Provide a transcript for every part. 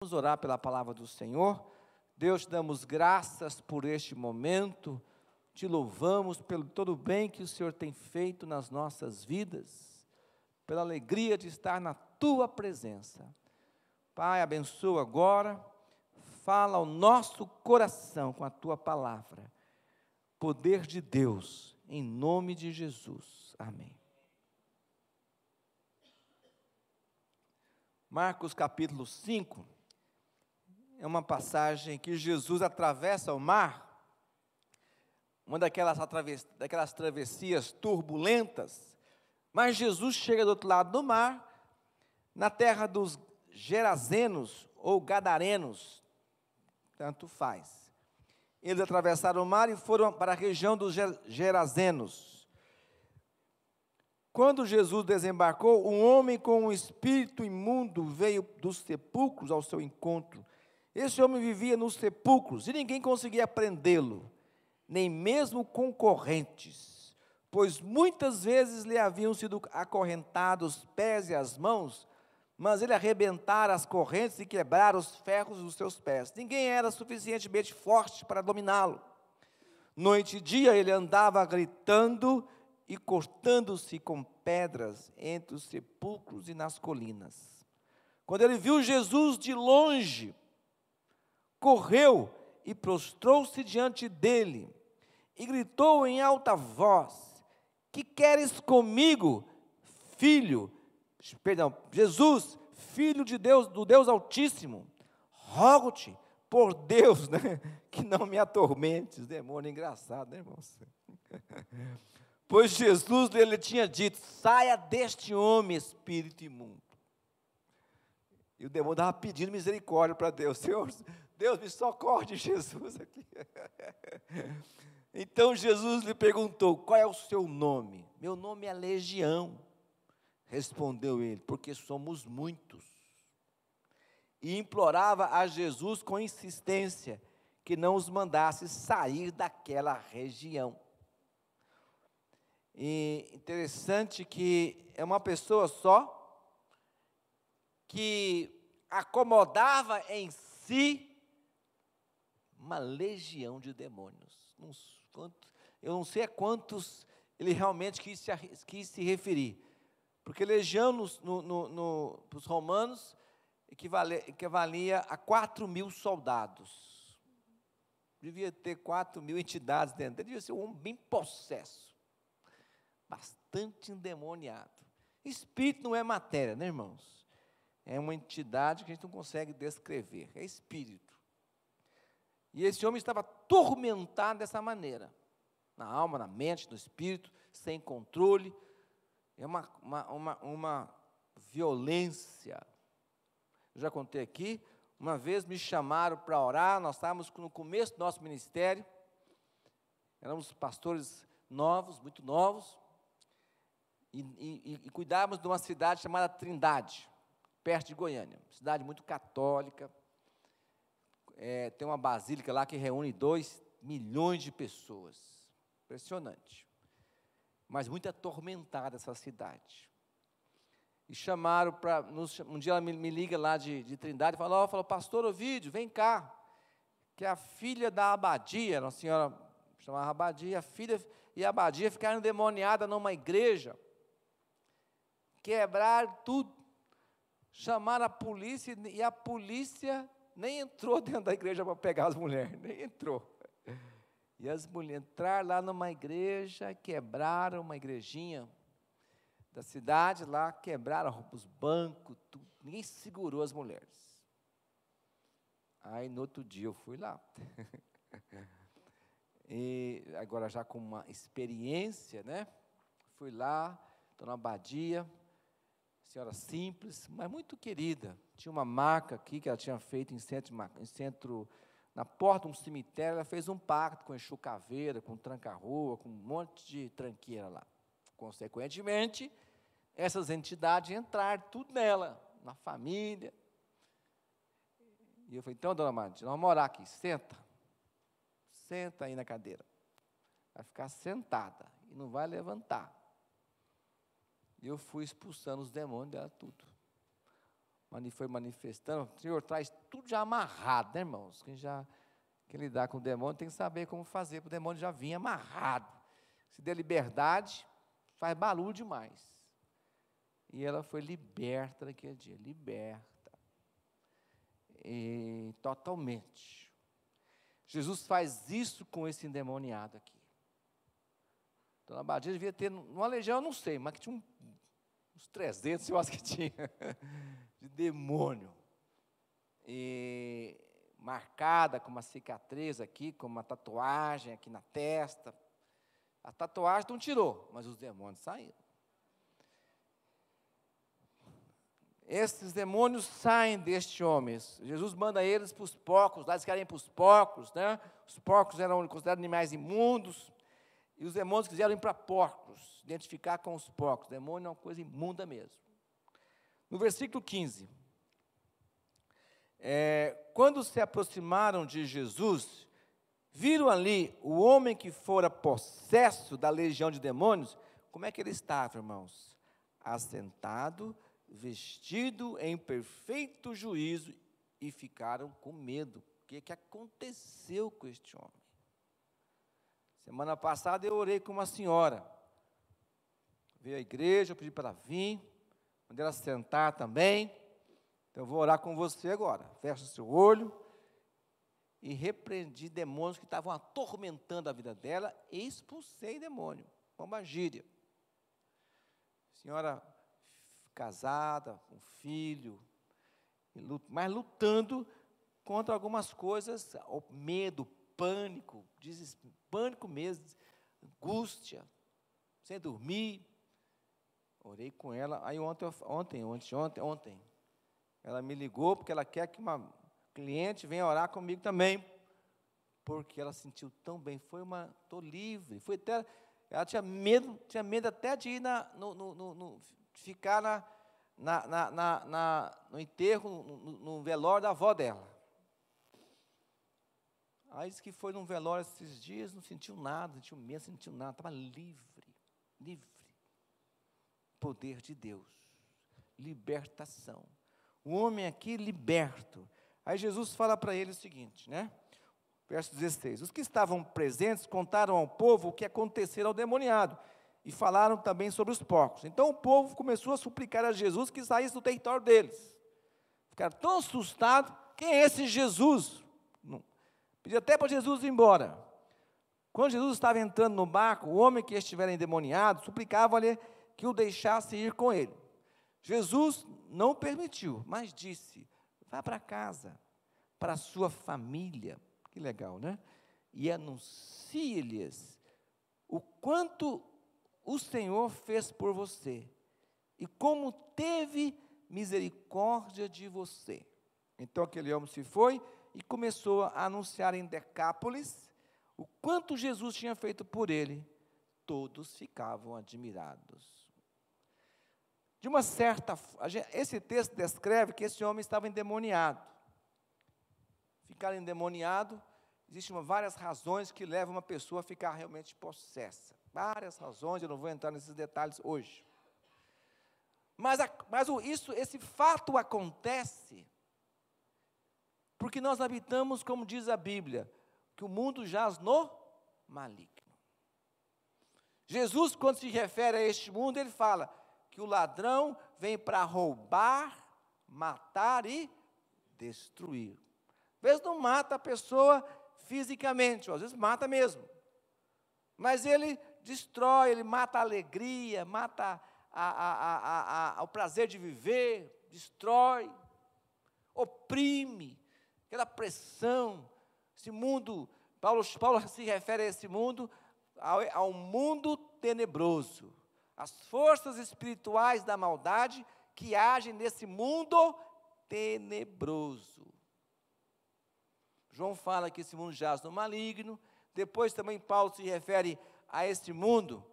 Vamos orar pela palavra do Senhor. Deus, te damos graças por este momento, te louvamos pelo todo o bem que o Senhor tem feito nas nossas vidas, pela alegria de estar na tua presença. Pai, abençoa agora, fala ao nosso coração com a tua palavra. Poder de Deus, em nome de Jesus. Amém. Marcos capítulo 5, é uma passagem que Jesus atravessa o mar, uma daquelas travessias turbulentas, mas Jesus chega do outro lado do mar, na terra dos Gerazenos ou Gadarenos, tanto faz. Eles atravessaram o mar e foram para a região dos Gerazenos. Quando Jesus desembarcou, um homem com um espírito imundo veio dos sepulcros ao seu encontro. Esse homem vivia nos sepulcros e ninguém conseguia prendê-lo, nem mesmo concorrentes, pois muitas vezes lhe haviam sido acorrentados os pés e as mãos, mas ele arrebentara as correntes e quebrara os ferros dos seus pés. Ninguém era suficientemente forte para dominá-lo. Noite e dia ele andava gritando e cortando-se com pedras entre os sepulcros e nas colinas. Quando ele viu Jesus de longe, correu e prostrou-se diante dele e gritou em alta voz: que queres comigo, Jesus, filho de Deus, do Deus Altíssimo? Rogo-te, por Deus, que não me atormentes. Demônio engraçado, né, irmãos? Pois Jesus lhe tinha dito: saia deste homem, espírito imundo. E o demônio estava pedindo misericórdia para Deus. Senhor, Deus, me socorre de Jesus aqui. Então Jesus lhe perguntou: qual é o seu nome? Meu nome é Legião, respondeu ele, porque somos muitos. E implorava a Jesus com insistência que não os mandasse sair daquela região. E interessante que é uma pessoa só que acomodava em si uma legião de demônios. Eu não sei a quantos ele realmente quis se referir, porque legião para os romanos equivalia a 4.000 soldados. Devia ter 4.000 entidades dentro dele, devia ser um homem bem possesso, bastante endemoniado. Espírito não é matéria, né, irmãos? É uma entidade que a gente não consegue descrever, é espírito. E esse homem estava atormentado dessa maneira, na alma, na mente, no espírito, sem controle. É uma violência. Eu já contei aqui, uma vez me chamaram para orar, nós estávamos no começo do nosso ministério, éramos pastores novos, muito novos, e cuidávamos de uma cidade chamada Trindade, perto de Goiânia, cidade muito católica. Tem uma basílica lá que reúne 2 milhões de pessoas, impressionante, mas muito atormentada essa cidade. E chamaram para, um dia ela me liga lá de Trindade, e falou, pastor Ovídio, vem cá, que a filha da abadia, uma senhora chamava Abadia, a filha e a abadia ficaram endemoniadas numa igreja, quebraram tudo, chamaram a polícia, e a polícia nem entrou dentro da igreja para pegar as mulheres, nem entrou. E as mulheres entraram lá numa igreja, quebraram uma igrejinha da cidade lá, quebraram os bancos, tudo, ninguém segurou as mulheres. Aí no outro dia eu fui lá, e agora já com uma experiência, fui lá, dona Abadia, senhora simples, mas muito querida. Tinha uma maca aqui que ela tinha feito em centro, na porta de um cemitério. Ela fez um pacto com Exu Caveira, com Tranca-Rua, com um monte de tranqueira lá. Consequentemente, essas entidades entraram tudo nela, na família. E eu falei, então, dona Abadia, nós vamos morar aqui, senta aí na cadeira. Vai ficar sentada e não vai levantar. E eu fui expulsando os demônios dela tudo. foi manifestando, o Senhor traz tudo já amarrado, né, irmãos? Quem lidar com o demônio tem que saber como fazer, para o demônio já vir amarrado. Se der liberdade, faz barulho demais. E ela foi liberta naquele dia, liberta. E totalmente. Jesus faz isso com esse endemoniado aqui. Dona Badia devia ter, numa legião eu não sei, mas que tinha uns 300, eu acho que tinha, de demônio. E marcada com uma cicatriz aqui, com uma tatuagem aqui na testa. A tatuagem não tirou, mas os demônios saíram. Esses demônios saem deste homem. Jesus manda eles para os porcos, lá eles querem ir para os porcos, né? Os porcos eram considerados animais imundos, e os demônios quiseram ir para porcos, identificar com os porcos. Demônio é uma coisa imunda mesmo. No versículo 15, quando se aproximaram de Jesus, viram ali o homem que fora possesso da legião de demônios. Como é que ele estava, irmãos? Assentado, vestido em perfeito juízo, e ficaram com medo. O que aconteceu com este homem? Semana passada eu orei com uma senhora, veio à igreja, eu pedi para ela vir, mandei ela sentar também. Então eu vou orar com você agora. Fecha o seu olho. E repreendi demônios que estavam atormentando a vida dela, e expulsei demônio, uma gíria. Senhora casada, com filho, mas lutando contra algumas coisas, o medo, pânico, pânico mesmo, angústia, sem dormir. Orei com ela, aí ontem, ela me ligou, porque ela quer que uma cliente venha orar comigo também, porque ela sentiu tão bem, estou livre, ela tinha medo até de ir ficar no enterro, no velório da avó dela. Aí disse que foi num velório esses dias, não sentiu nada, não sentiu medo, não sentiu nada, estava livre. Poder de Deus, libertação. O homem aqui liberto. Aí Jesus fala para ele o seguinte, né? Verso 16. Os que estavam presentes contaram ao povo o que acontecera ao demoniado, e falaram também sobre os porcos. Então o povo começou a suplicar a Jesus que saísse do território deles. Ficaram tão assustados. Quem é esse Jesus? Pediu até para Jesus ir embora. Quando Jesus estava entrando no barco, o homem que estivera endemoniado suplicava-lhe que o deixasse ir com ele. Jesus não permitiu, mas disse: vá para casa, para a sua família. Que legal, né? E anuncie-lhes o quanto o Senhor fez por você, e como teve misericórdia de você. Então aquele homem se foi e começou a anunciar em Decápolis o quanto Jesus tinha feito por ele. Todos ficavam admirados. De uma certa forma, esse texto descreve que esse homem estava endemoniado. Ficar endemoniado, existem várias razões que levam uma pessoa a ficar realmente possessa. Várias razões, eu não vou entrar nesses detalhes hoje. Mas esse fato acontece porque nós habitamos, como diz a Bíblia, que o mundo jaz no maligno. Jesus, quando se refere a este mundo, ele fala que o ladrão vem para roubar, matar e destruir. Às vezes não mata a pessoa fisicamente, às vezes mata mesmo. Mas ele destrói, ele mata a alegria, mata o prazer de viver, destrói, oprime, aquela pressão. Esse mundo, Paulo se refere a esse mundo, ao mundo tenebroso. As forças espirituais da maldade que agem nesse mundo tenebroso. João fala que esse mundo jaz no maligno. Depois também Paulo se refere a esse mundo.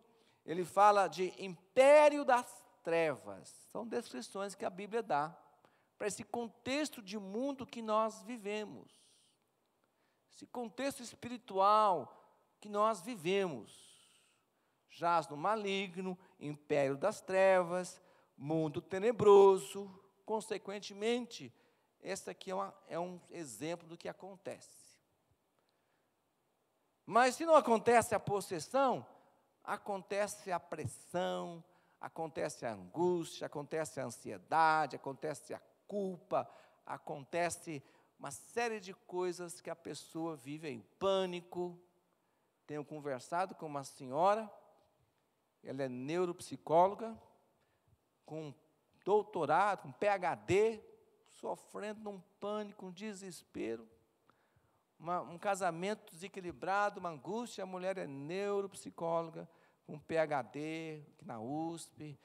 Ele fala de império das trevas. São descrições que a Bíblia dá para esse contexto de mundo que nós vivemos. Esse contexto espiritual que nós vivemos. Jaz no maligno, império das trevas, mundo tenebroso, consequentemente, esse aqui é um exemplo do que acontece. Mas se não acontece a possessão, acontece a pressão, acontece a angústia, acontece a ansiedade, acontece a culpa, acontece uma série de coisas que a pessoa vive em pânico. Tenho conversado com uma senhora, ela é neuropsicóloga, com doutorado, com PhD, sofrendo num pânico, um desespero, um casamento desequilibrado, uma angústia. A mulher é neuropsicóloga, com PhD na USP,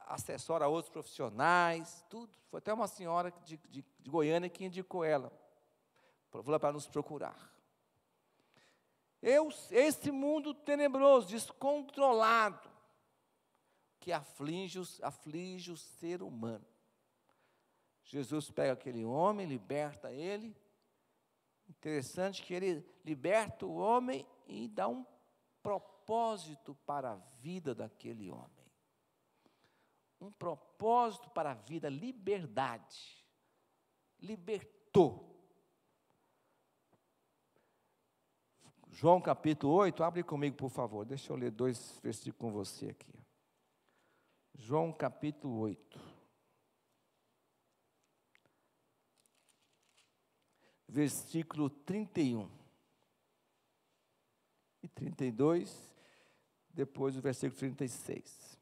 assessora a outros profissionais, tudo. Foi até uma senhora de Goiânia que indicou ela, para nos procurar. Esse mundo tenebroso, descontrolado, que aflige o ser humano. Jesus pega aquele homem, liberta ele. Interessante que ele liberta o homem e dá um propósito para a vida daquele homem. Um propósito para a vida, liberdade. Libertou. João capítulo 8, abre comigo, por favor. Deixa eu ler 2 versículos com você aqui. João capítulo 8. Versículo 31 e 32, depois o versículo 36.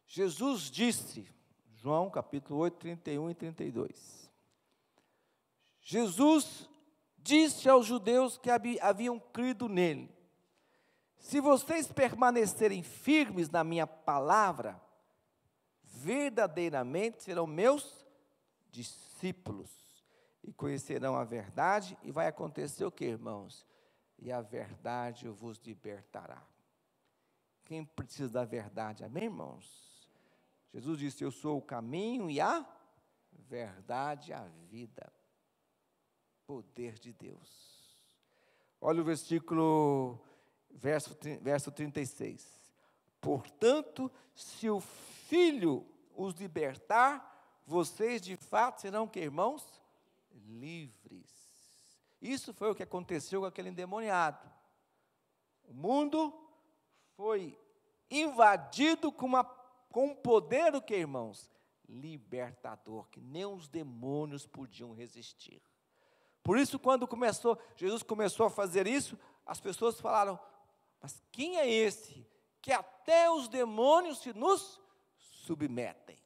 Jesus disse, João capítulo 8, 31 e 32. Jesus disse aos judeus que haviam crido nele: se vocês permanecerem firmes na minha palavra, verdadeiramente serão meus discípulos. E conhecerão a verdade, e vai acontecer o que, irmãos? E a verdade vos libertará. Quem precisa da verdade, amém, irmãos? Jesus disse, eu sou o caminho e a verdade e a vida. Poder de Deus. Olha o verso 36. Portanto, se o Filho os libertar, vocês de fato serão que, irmãos? Livres. Isso foi o que aconteceu com aquele endemoniado. O mundo foi invadido com um poder, o que, irmãos? Libertador, que nem os demônios podiam resistir. Por isso, quando Jesus começou a fazer isso, as pessoas falaram, mas quem é esse que até os demônios se nos submetem?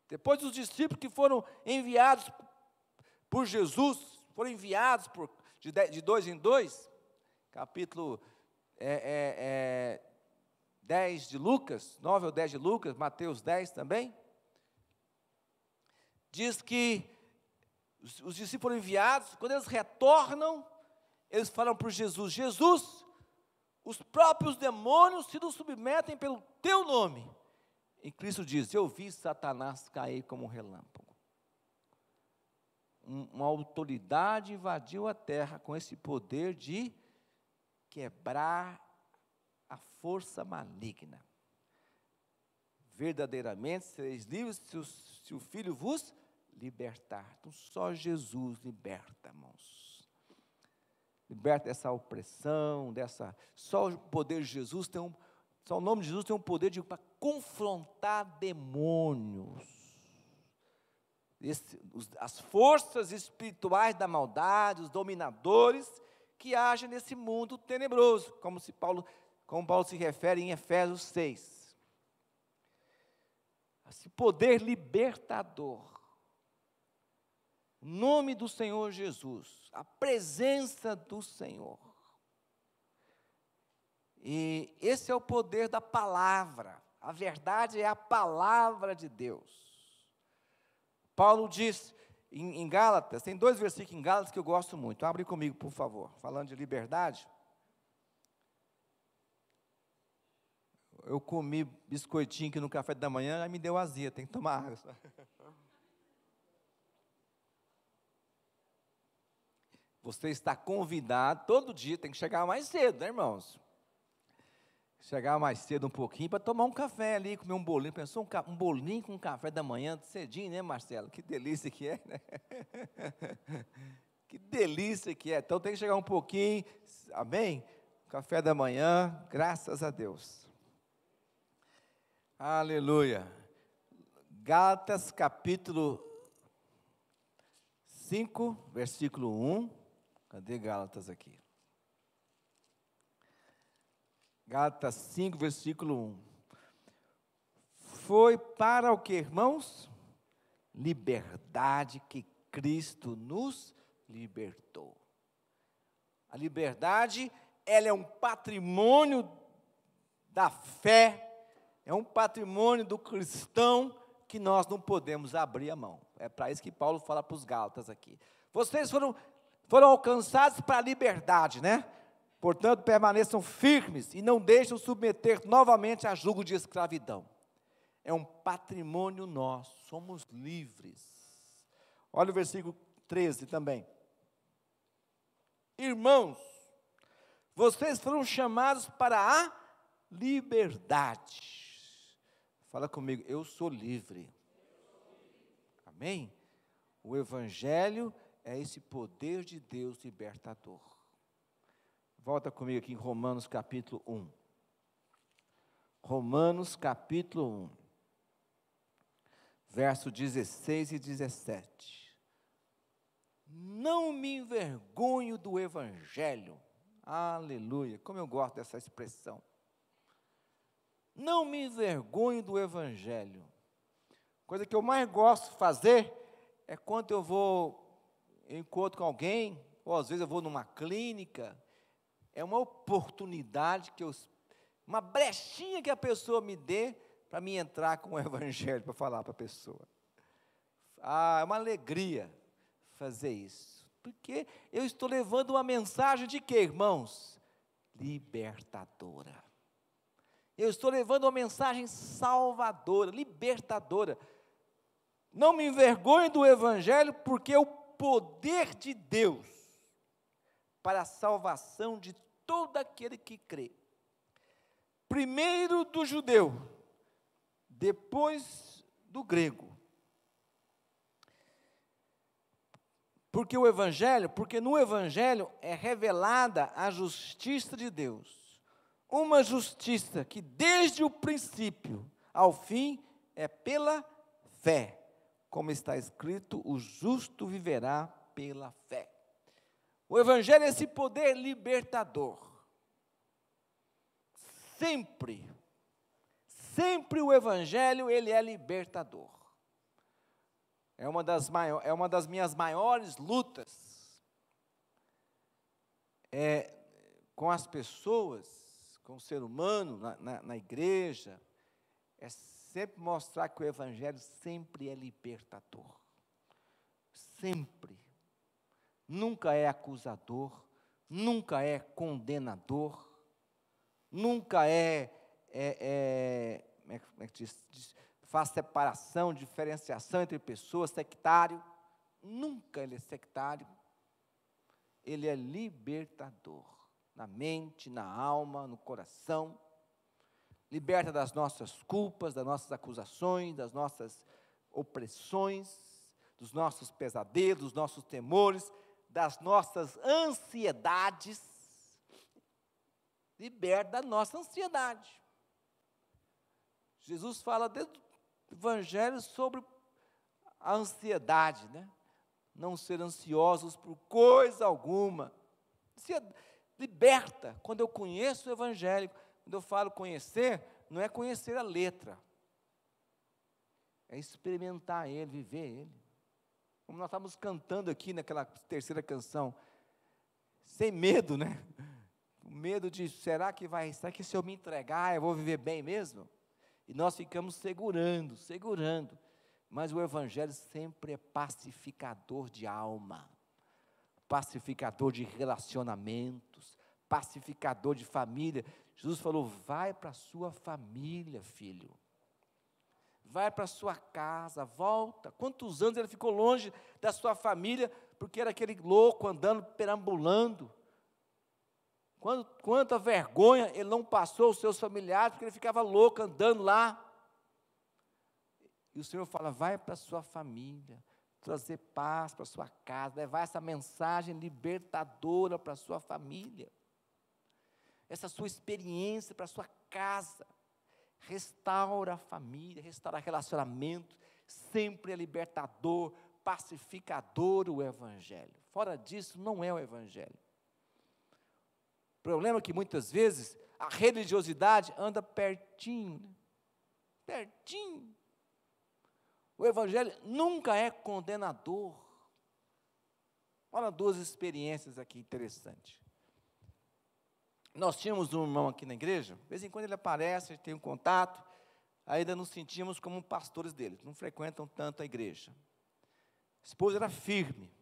Depois os discípulos que foram enviados por Jesus, foram enviados de 2 em 2, capítulo 10 de Lucas, 9 ou 10 de Lucas, Mateus 10 também, diz que os discípulos foram enviados, quando eles retornam, eles falam para Jesus, Jesus, os próprios demônios se nos submetem pelo teu nome. E Cristo diz, eu vi Satanás cair como um relâmpago. Uma autoridade invadiu a terra com esse poder de quebrar a força maligna. Verdadeiramente sereis livres se o Filho vos libertar. Então só Jesus liberta, irmãos. Liberta dessa opressão, só o poder de Jesus só o nome de Jesus tem um poder para confrontar demônios. As forças espirituais da maldade, os dominadores que agem nesse mundo tenebroso, como Paulo se refere em Efésios 6. Esse poder libertador, o nome do Senhor Jesus, a presença do Senhor. E esse é o poder da palavra, a verdade é a palavra de Deus. Paulo diz em Gálatas, tem 2 versículos em Gálatas que eu gosto muito, abre comigo, por favor, falando de liberdade. Eu comi biscoitinho aqui no café da manhã, já me deu azia, tem que tomar água. Você está convidado, todo dia, tem que chegar mais cedo, né, irmãos? chegar mais cedo um pouquinho para tomar um café ali, comer um bolinho. Pensou um bolinho com café da manhã, cedinho, né, Marcelo? Que delícia que é, né? Que delícia que é. Então tem que chegar um pouquinho, amém? Café da manhã, graças a Deus. Aleluia. Gálatas capítulo 5, versículo 1. Cadê Gálatas aqui? Gálatas 5, versículo 1. Foi para o que, irmãos? Liberdade que Cristo nos libertou. A liberdade, ela é um patrimônio da fé, é um patrimônio do cristão que nós não podemos abrir a mão. É para isso que Paulo fala para os Gálatas aqui. Vocês foram alcançados para a liberdade, né? Portanto, permaneçam firmes e não deixem submeter novamente a jugo de escravidão. É um patrimônio nosso, somos livres. Olha o versículo 13 também. Irmãos, vocês foram chamados para a liberdade. Fala comigo, eu sou livre. Amém? O Evangelho é esse poder de Deus libertador. Volta comigo aqui em Romanos capítulo 1. Romanos capítulo 1, verso 16 e 17. Não me envergonho do Evangelho. Aleluia, como eu gosto dessa expressão. Não me envergonho do Evangelho. Coisa que eu mais gosto de fazer é quando eu encontro com alguém, ou às vezes eu vou numa clínica. É uma oportunidade uma brechinha que a pessoa me dê para mim entrar com o Evangelho, para falar para a pessoa. É uma alegria fazer isso, porque eu estou levando uma mensagem de quê, irmãos? Libertadora. Eu estou levando uma mensagem salvadora, libertadora. Não me envergonhe do Evangelho, porque é o poder de Deus para a salvação de todo aquele que crê. Primeiro do judeu, depois do grego. Porque no Evangelho é revelada a justiça de Deus. Uma justiça que desde o princípio ao fim é pela fé. Como está escrito, o justo viverá pela fé. O Evangelho é esse poder libertador. Sempre o Evangelho, ele é libertador. É uma das minhas maiores lutas com as pessoas, com o ser humano, na igreja, é sempre mostrar que o Evangelho sempre é libertador. Sempre. Nunca é acusador, nunca é condenador, nunca como é que diz, faz separação, diferenciação entre pessoas, sectário. Nunca ele é sectário. Ele é libertador, na mente, na alma, no coração. Liberta das nossas culpas, das nossas acusações, das nossas opressões, dos nossos pesadelos, dos nossos temores, das nossas ansiedades. Liberta da nossa ansiedade. Jesus fala dentro do Evangelho sobre a ansiedade, né? Não ser ansiosos por coisa alguma. Liberta. Quando eu conheço o Evangelho, quando eu falo conhecer, não é conhecer a letra. É experimentar ele, viver ele. Como nós estávamos cantando aqui naquela terceira canção, sem medo, né? O medo de, será que se eu me entregar, eu vou viver bem mesmo? E nós ficamos segurando, mas o Evangelho sempre é pacificador de alma, pacificador de relacionamentos, pacificador de família. Jesus falou, vai para a sua família, filho, vai para a sua casa, volta. Quantos anos ele ficou longe da sua família, porque era aquele louco andando, perambulando. Quanta vergonha ele não passou os seus familiares, porque ele ficava louco andando lá. E o Senhor fala, vai para a sua família, trazer paz para a sua casa, levar essa mensagem libertadora para a sua família. Essa sua experiência para a sua casa. Restaura a família, restaura relacionamento, sempre é libertador, pacificador o Evangelho. Fora disso, não é o Evangelho. O problema é que muitas vezes a religiosidade anda pertinho, né? Pertinho. O Evangelho nunca é condenador. Olha duas experiências aqui interessantes. Nós tínhamos um irmão aqui na igreja, de vez em quando ele aparece, a gente tem um contato, ainda nos sentimos como pastores dele, não frequentam tanto a igreja. A esposa era firme,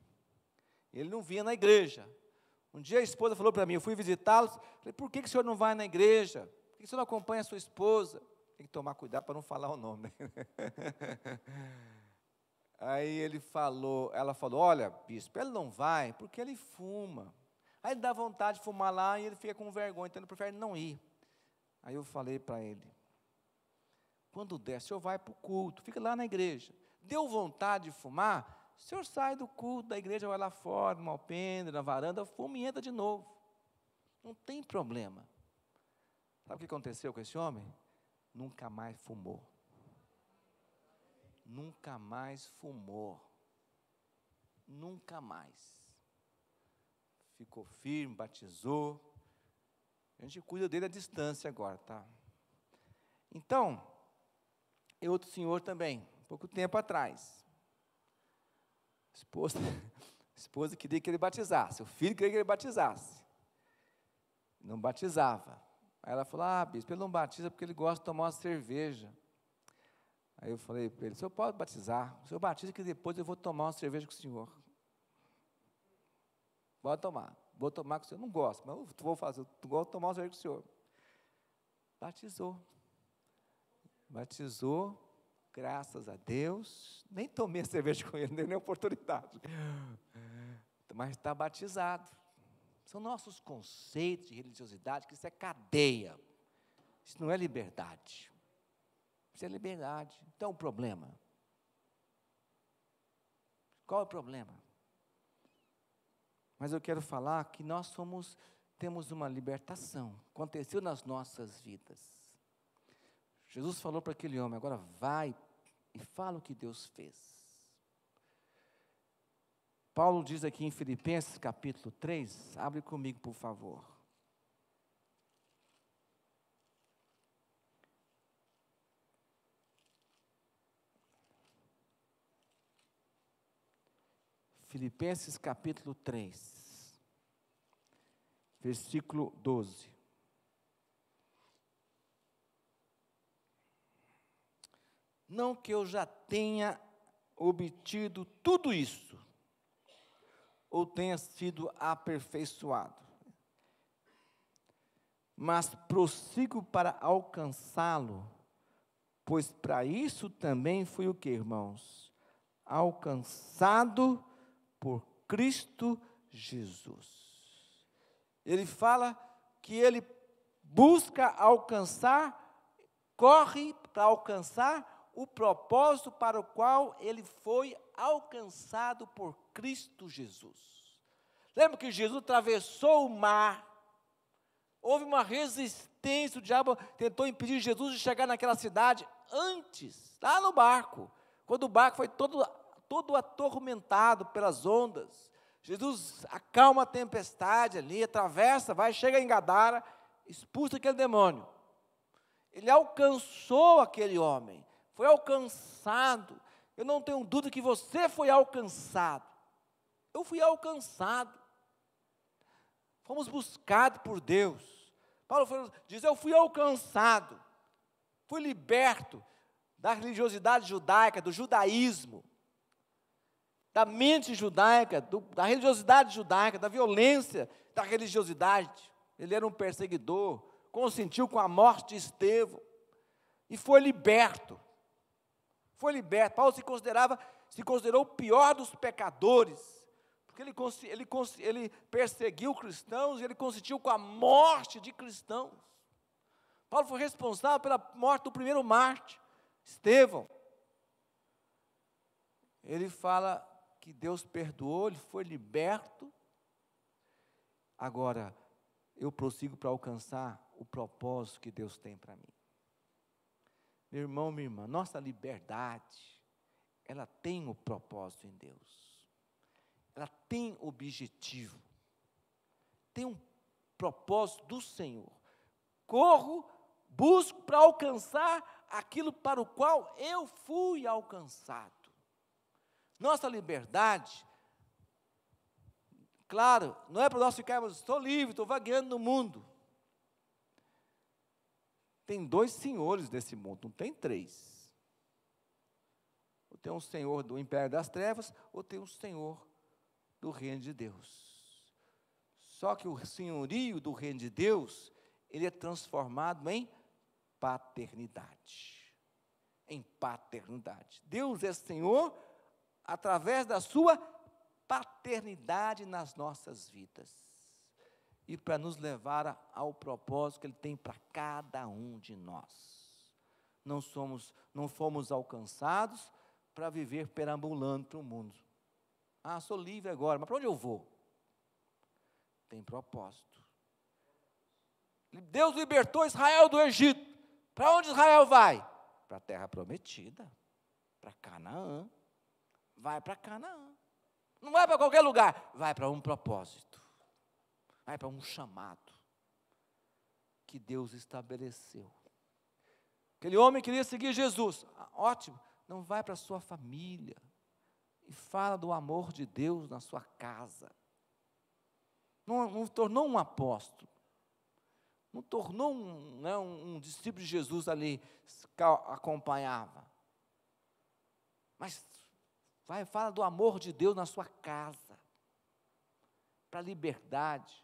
ele não vinha na igreja. Um dia a esposa falou para mim, eu fui visitá-los, falei, por que o senhor não vai na igreja? Por que o senhor não acompanha a sua esposa? Tem que tomar cuidado para não falar o nome. Aí ela falou, olha, bispo, ele não vai porque ele fuma. Aí ele dá vontade de fumar lá e ele fica com vergonha, então ele prefere não ir. Aí eu falei para ele, quando der, o senhor vai para o culto, fica lá na igreja. Deu vontade de fumar, o senhor sai do culto da igreja, vai lá fora, no alpendre, na varanda, fuma e entra de novo. Não tem problema. Sabe o que aconteceu com esse homem? Nunca mais fumou. Nunca mais fumou. Nunca mais. Ficou firme, batizou. A gente cuida dele à distância agora, tá? Então, e outro senhor também, pouco tempo atrás. A esposa queria que ele batizasse, o filho queria que ele batizasse. Não batizava. Aí ela falou, bispo, ele não batiza porque ele gosta de tomar uma cerveja. Aí eu falei para ele, o senhor pode batizar, o senhor batiza que depois eu vou tomar uma cerveja com o senhor. Pode tomar, vou tomar com o senhor, não gosto, mas eu vou fazer, eu vou tomar uma cerveja com o senhor. Batizou, graças a Deus, nem tomei a cerveja com ele, nem oportunidade, mas está batizado. São nossos conceitos de religiosidade, que isso é cadeia, isso não é liberdade, isso é liberdade. Então o problema, qual é o problema? Mas eu quero falar que nós temos uma libertação, aconteceu nas nossas vidas. Jesus falou para aquele homem, agora vai e fala o que Deus fez. Paulo diz aqui em Filipenses capítulo 3, abre comigo por favor. Filipenses capítulo 3, versículo 12. Não que eu já tenha obtido tudo isso, ou tenha sido aperfeiçoado, mas prossigo para alcançá-lo, pois para isso também fui o que, irmãos? Alcançado por Cristo Jesus. Ele fala que ele busca alcançar, corre para alcançar o propósito para o qual ele foi alcançado por Cristo Jesus. Lembra que Jesus atravessou o mar, houve uma resistência, o diabo tentou impedir Jesus de chegar naquela cidade antes, lá no barco, quando o barco foi todo atormentado pelas ondas. Jesus acalma a tempestade ali, atravessa, chega em Gadara, expulsa aquele demônio. Ele alcançou aquele homem, foi alcançado. Eu não tenho dúvida que você foi alcançado. Eu fui alcançado. Fomos buscados por Deus. Paulo diz, eu fui alcançado, fui liberto da religiosidade judaica, do judaísmo, da mente judaica, da religiosidade judaica, da violência da religiosidade. Ele era um perseguidor, consentiu com a morte de Estevão, e foi liberto. Foi liberto. Paulo se considerou o pior dos pecadores, porque ele perseguiu cristãos e ele consentiu com a morte de cristãos. Paulo foi responsável pela morte do primeiro mártir, Estevão. Ele fala que Deus perdoou, ele foi liberto. Agora, eu prossigo para alcançar o propósito que Deus tem para mim. Meu irmão, minha irmã, nossa liberdade, ela tem um propósito em Deus. Ela tem objetivo. Tem um propósito do Senhor. Corro, busco para alcançar aquilo para o qual eu fui alcançado. Nossa liberdade, claro, não é para nós ficarmos, estou livre, estou vagueando no mundo. Tem 2 senhores desse mundo, não tem 3. Ou tem um senhor do império das trevas, ou tem um senhor do reino de Deus. Só que o senhorio do reino de Deus, ele é transformado em paternidade. Em paternidade. Deus é Senhor através da sua paternidade nas nossas vidas. E para nos levar ao propósito que Ele tem para cada um de nós. Não fomos alcançados para viver perambulando para o mundo. Ah, sou livre agora, mas para onde eu vou? Tem propósito. Deus libertou Israel do Egito. Para onde Israel vai? Para a terra prometida, para Canaã. Vai para Canaã. Não vai para qualquer lugar, vai para um propósito. Vai para um chamado que Deus estabeleceu. Aquele homem queria seguir Jesus. Ótimo, não vai para a sua família e fala do amor de Deus na sua casa. Não tornou um apóstolo. Não tornou um discípulo de Jesus ali que acompanhava. Mas fala do amor de Deus na sua casa. Para a liberdade.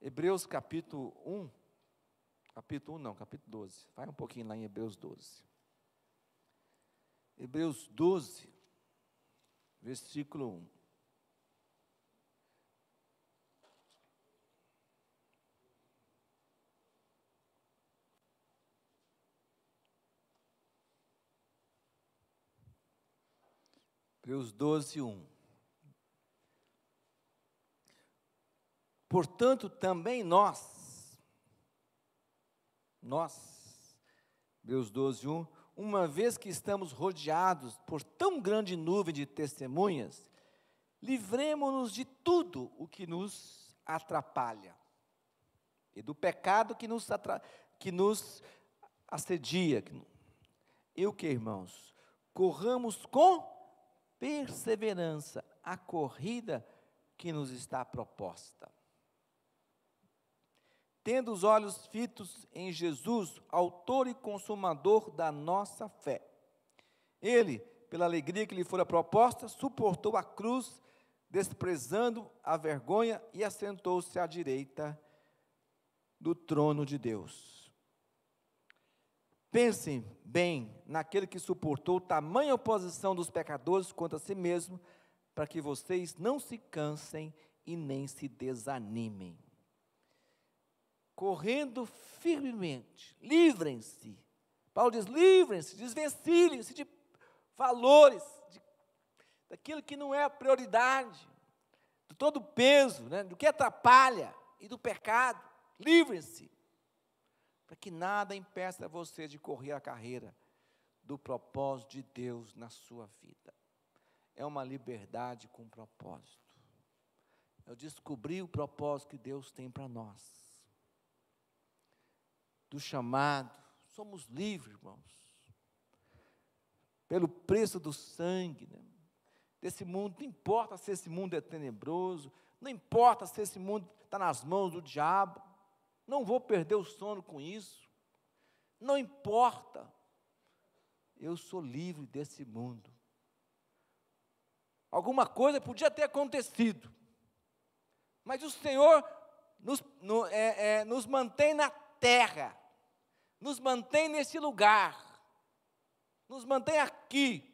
Hebreus capítulo 1. Capítulo 12. Vai um pouquinho lá em Hebreus 12. Hebreus 12, versículo 1. Hebreus 12, 1. Portanto, também nós, Hebreus 12, 1, uma vez que estamos rodeados por tão grande nuvem de testemunhas, livremo-nos de tudo o que nos atrapalha, e do pecado que nos assedia. E o que, irmãos? Corramos com perseverança a corrida que nos está proposta. Tendo os olhos fitos em Jesus, autor e consumador da nossa fé. Ele, pela alegria que lhe fora proposta, suportou a cruz, desprezando a vergonha, e assentou-se à direita do trono de Deus. Pensem bem naquele que suportou tamanha oposição dos pecadores contra si mesmo, para que vocês não se cansem e nem se desanimem. Correndo firmemente, livrem-se. Paulo diz, livrem-se, desvencilhem-se de valores, daquilo que não é a prioridade, de todo o peso, do que atrapalha e do pecado. Livrem-se, para que nada impeça você de correr a carreira do propósito de Deus na sua vida. É uma liberdade com propósito. Eu descobri o propósito que Deus tem para nós. Do chamado, somos livres, irmãos. Pelo preço do sangue, desse mundo, não importa se esse mundo é tenebroso, não importa se esse mundo está nas mãos do diabo, não vou perder o sono com isso, não importa, eu sou livre desse mundo. Alguma coisa podia ter acontecido, mas o Senhor nos mantém na terra, nos mantém nesse lugar, nos mantém aqui,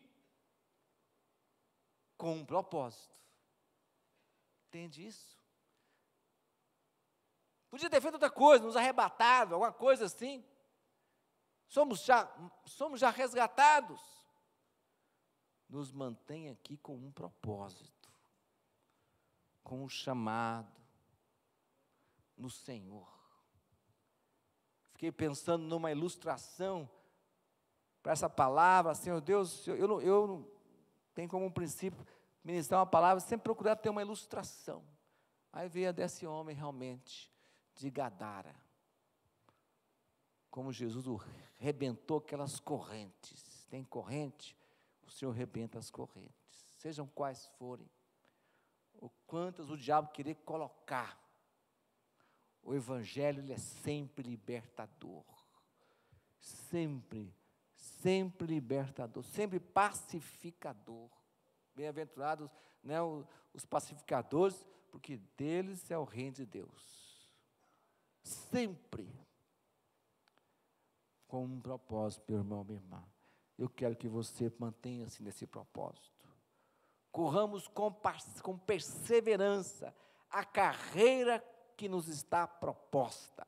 com um propósito. Entende isso? Podia ter feito outra coisa, nos arrebatado, alguma coisa assim. Somos já resgatados. Nos mantém aqui com um propósito, com um chamado no Senhor. Fiquei pensando numa ilustração para essa palavra. Senhor Deus, eu não tenho como um princípio ministrar uma palavra, sempre procurar ter uma ilustração. Aí veio a desse homem realmente, de Gadara. Como Jesus rebentou aquelas correntes. Tem corrente, o Senhor rebenta as correntes. Sejam quais forem, ou quantas o diabo querer colocar. O Evangelho, ele é sempre libertador. Sempre libertador, sempre pacificador. Bem-aventurados, né, os pacificadores, porque deles é o reino de Deus. Sempre com um propósito, meu irmão, minha irmã. Eu quero que você mantenha-se nesse propósito. Corramos com perseverança a carreira que nos está proposta,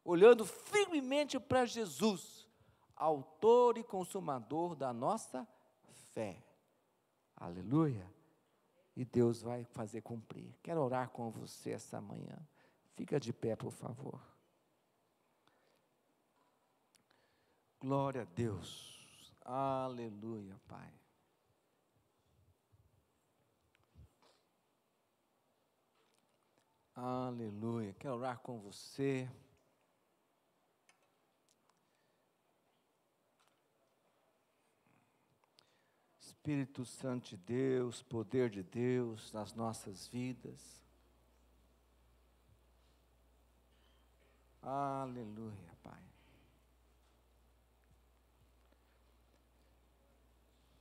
olhando firmemente para Jesus, autor e consumador da nossa fé. Aleluia. E Deus vai fazer cumprir. Quero orar com você essa manhã. Fica de pé, por favor. Glória a Deus. Aleluia, Pai. Aleluia. Quero orar com você. Espírito Santo de Deus, poder de Deus nas nossas vidas. Aleluia, Pai.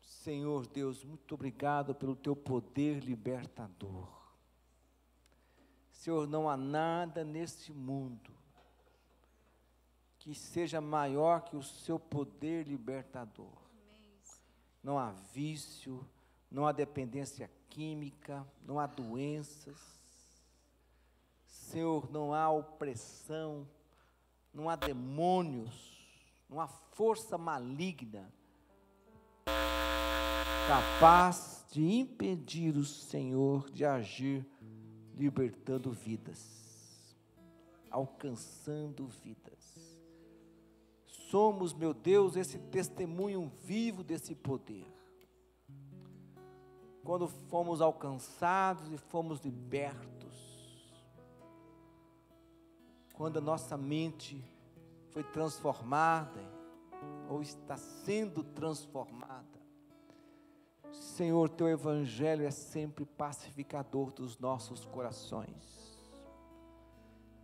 Senhor Deus, muito obrigado pelo teu poder libertador. Senhor, não há nada neste mundo que seja maior que o seu poder libertador. Não há vício, não há dependência química, não há doenças. Senhor, não há opressão, não há demônios, não há força maligna capaz de impedir o Senhor de agir, libertando vidas, alcançando vidas. Somos, meu Deus, esse testemunho vivo desse poder. Quando fomos alcançados e fomos libertos, quando a nossa mente foi transformada, ou está sendo transformada, Senhor, teu Evangelho é sempre pacificador dos nossos corações,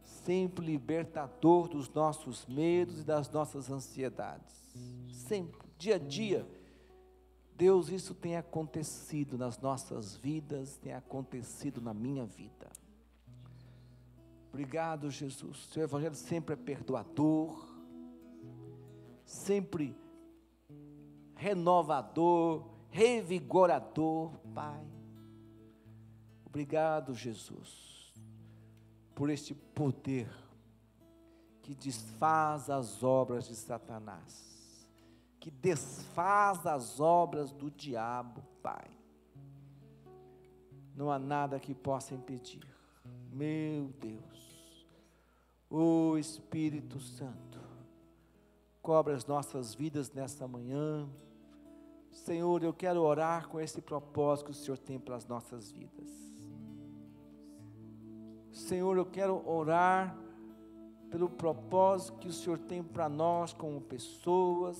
sempre libertador dos nossos medos e das nossas ansiedades, sempre, dia a dia. Deus, isso tem acontecido nas nossas vidas, tem acontecido na minha vida. Obrigado, Jesus. Seu Evangelho sempre é perdoador, sempre renovador, revigorador, Pai. Obrigado, Jesus, por este poder que desfaz as obras de Satanás, que desfaz as obras do diabo, Pai. Não há nada que possa impedir. Meu Deus, o Espírito Santo, cobre as nossas vidas nessa manhã. Senhor, eu quero orar com esse propósito que o Senhor tem para as nossas vidas. Senhor, eu quero orar pelo propósito que o Senhor tem para nós como pessoas,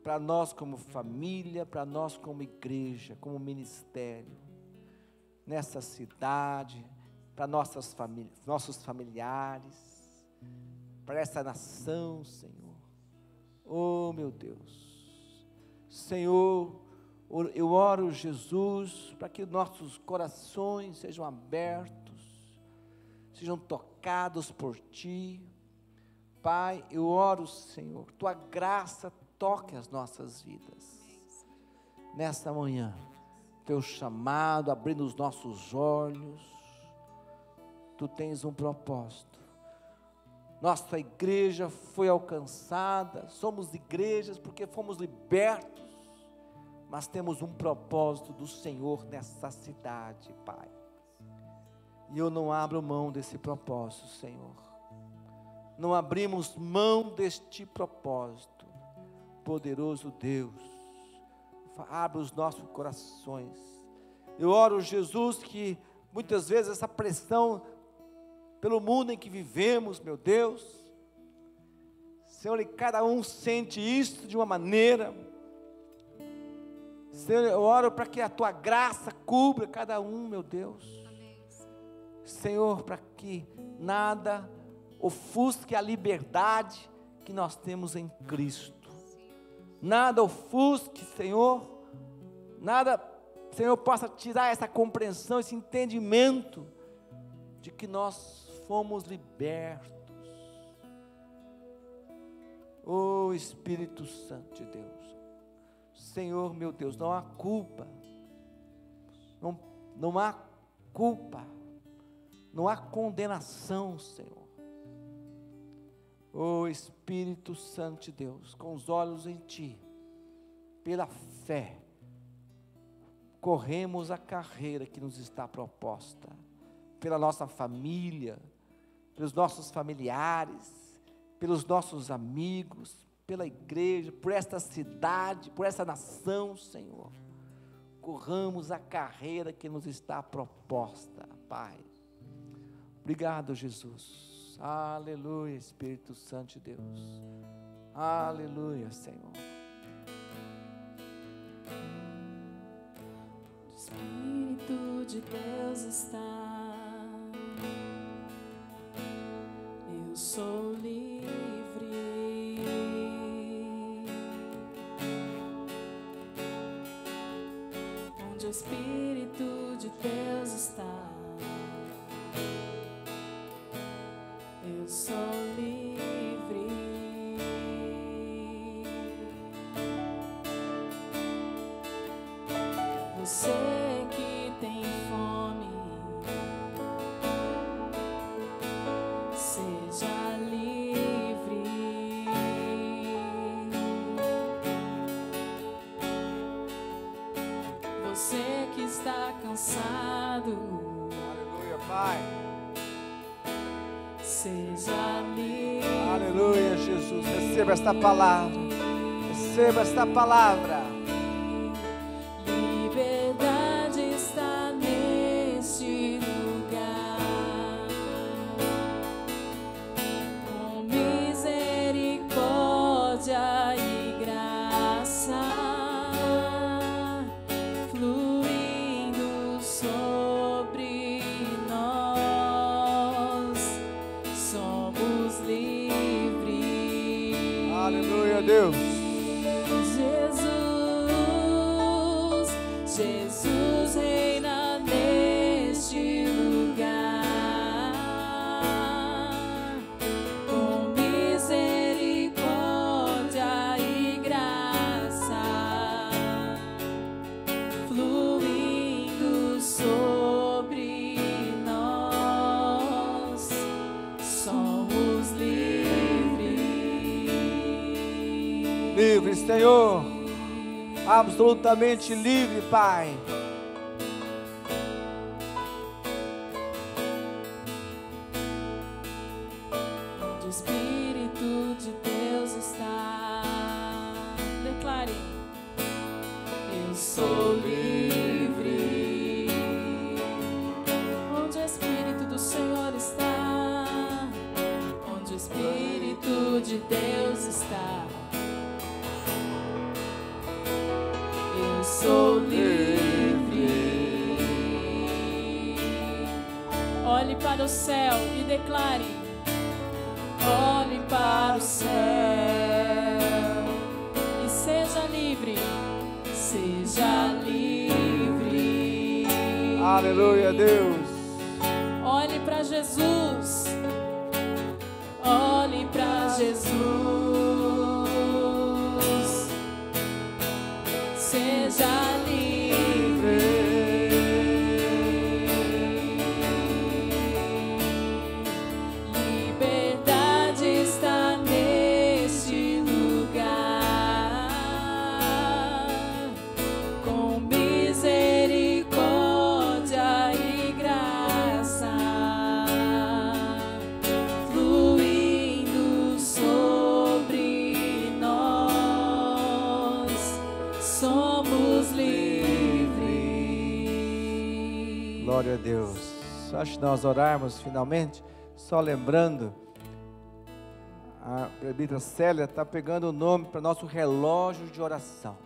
para nós como família, para nós como igreja, como ministério, nessa cidade, para nossos familiares, para essa nação, Senhor. Oh, meu Deus. Senhor, eu oro, Jesus, para que nossos corações sejam abertos, sejam tocados por Ti. Pai, eu oro, Senhor, Tua graça toque as nossas vidas, nesta manhã, teu chamado, abrindo os nossos olhos. Tu tens um propósito. Nossa igreja foi alcançada, somos igrejas porque fomos libertos, mas temos um propósito do Senhor nessa cidade, Pai. E eu não abro mão desse propósito, Senhor. Não abrimos mão deste propósito. Poderoso Deus, abre os nossos corações. Eu oro, Jesus, que muitas vezes essa pressão pelo mundo em que vivemos, meu Deus, Senhor, e cada um sente isso de uma maneira. Senhor, eu oro para que a tua graça cubra cada um, meu Deus. Senhor, para que nada ofusque a liberdade que nós temos em Cristo. Nada ofusque, Senhor, nada, Senhor, possa tirar essa compreensão, esse entendimento de que nós fomos libertos. Oh Espírito Santo de Deus, Senhor meu Deus, não há culpa, não há culpa, não há condenação, Senhor. Oh Espírito Santo de Deus, com os olhos em Ti, pela fé, corremos a carreira que nos está proposta, pela nossa família, pelos nossos familiares, pelos nossos amigos, pela igreja, por esta cidade, por essa nação, Senhor. Corramos a carreira que nos está proposta, Pai. Obrigado, Jesus. Aleluia, Espírito Santo de Deus. Aleluia, Senhor. O Espírito de Deus está. Eu sou livre. Onde o Espírito de Deus está. Eu sou livre. Você que tem fome, seja livre. Você que está cansado, Aleluia, Pai. Seja livre. Aleluia, Jesus. Receba esta palavra. Receba esta palavra. Liberdade está neste lugar. Com misericórdia e graça fluindo sobre nós. Somos livres. Aleluia, Deus. Jesus reina neste lugar. Com misericórdia e graça fluindo sobre nós. Somos livres. Livre, Senhor. Absolutamente livre, Pai. Onde o Espírito de Deus está. Declare: eu sou livre. Onde o Espírito do Senhor está. Onde o Espírito de Deus está. Eu sou livre. Olhe para o céu e declare: olhe para o céu e seja livre. Seja livre. Aleluia, Deus. Olhe para Jesus. Olhe para Jesus. Seja livre. Glória a Deus. Antes de nós orarmos finalmente, só lembrando, a presbítera Célia está pegando o nome para nosso relógio de oração.